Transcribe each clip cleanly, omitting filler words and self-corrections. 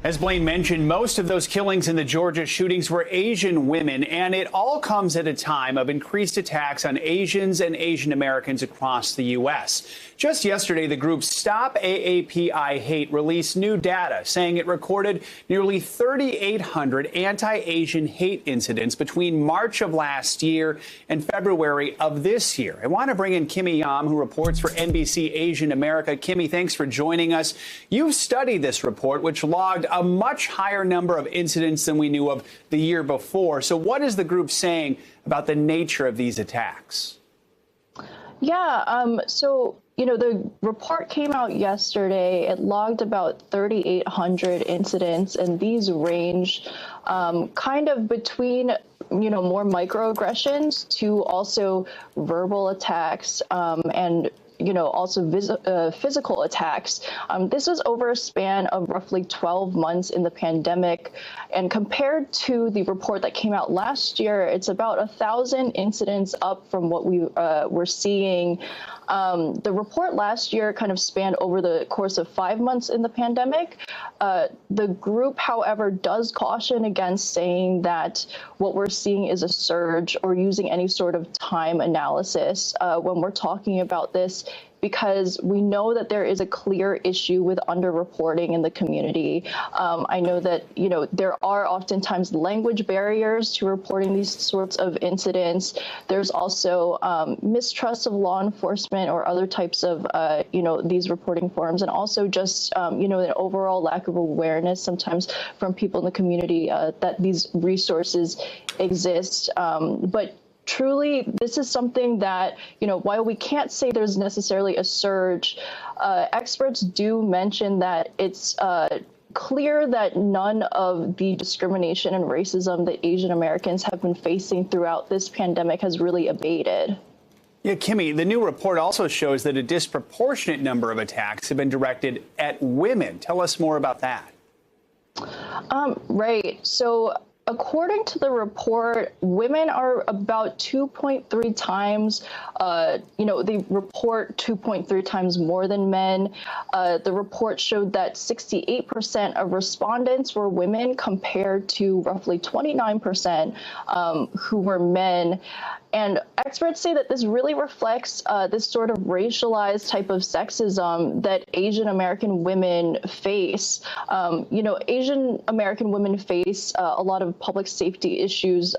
As Blaine mentioned, most of those killings in the Georgia shootings were Asian women, and it all comes at a time of increased attacks on Asians and Asian Americans across the U.S. Just yesterday, the group Stop AAPI Hate released new data saying it recorded nearly 3,800 anti-Asian hate incidents between March of last year and February of this year. I want to bring in Kimmy Yam, who reports for NBC Asian America. Kimmy, thanks for joining us. You've studied this report, which logged a much higher number of incidents than we knew of the year before. So what is the group saying about the nature of these attacks? Yeah, the report came out yesterday. It logged about 3,800 incidents, and these range kind of between, more microaggressions to also verbal attacks and also physical attacks. This was over a span of roughly 12 months in the pandemic. And compared to the report that came out last year, it's about 1,000 incidents up from what we were seeing. The report last year kind of spanned over the course of 5 months in the pandemic. The group, however, does caution against saying that what we're seeing is a surge or using any sort of time analysis when we're talking about this, because we know that there is a clear issue with underreporting in the community. I know that, there are oftentimes language barriers to reporting these sorts of incidents. There's also mistrust of law enforcement or other types of, these reporting forums, and also just, an overall lack of awareness sometimes from people in the community that these resources exist. But truly, this is something that, while we can't say there's necessarily a surge, experts do mention that it's clear that none of the discrimination and racism that Asian Americans have been facing throughout this pandemic has really abated. Yeah, Kimmy, the new report also shows that a disproportionate number of attacks have been directed at women. Tell us more about that. Right. So, according to the report, women are about 2.3 times, they report 2.3 times more than men. The report showed that 68% of respondents were women compared to roughly 29% who were men. And experts say that this really reflects this sort of racialized type of sexism that Asian American women face. Asian American women face a lot of public safety issues,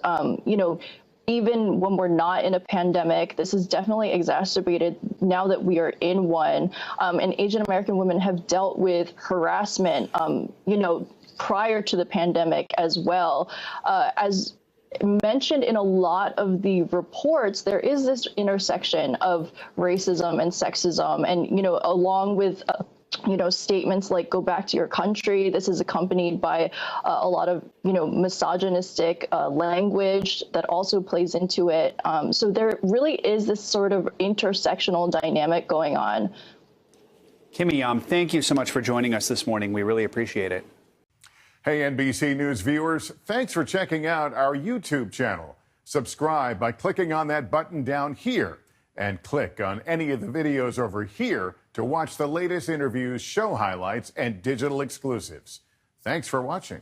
even when we're not in a pandemic. This is definitely exacerbated now that we are in one. And Asian American women have dealt with harassment, prior to the pandemic as well. As mentioned in a lot of the reports, there is this intersection of racism and sexism, and along with statements like "go back to your country." This is accompanied by a lot of misogynistic language that also plays into it. So there really is this sort of intersectional dynamic going on. Kimmy Yam, thank you so much for joining us this morning. We really appreciate it. Hey, NBC News viewers, thanks for checking out our YouTube channel. Subscribe by clicking on that button down here and click on any of the videos over here to watch the latest interviews, show highlights, and digital exclusives. Thanks for watching.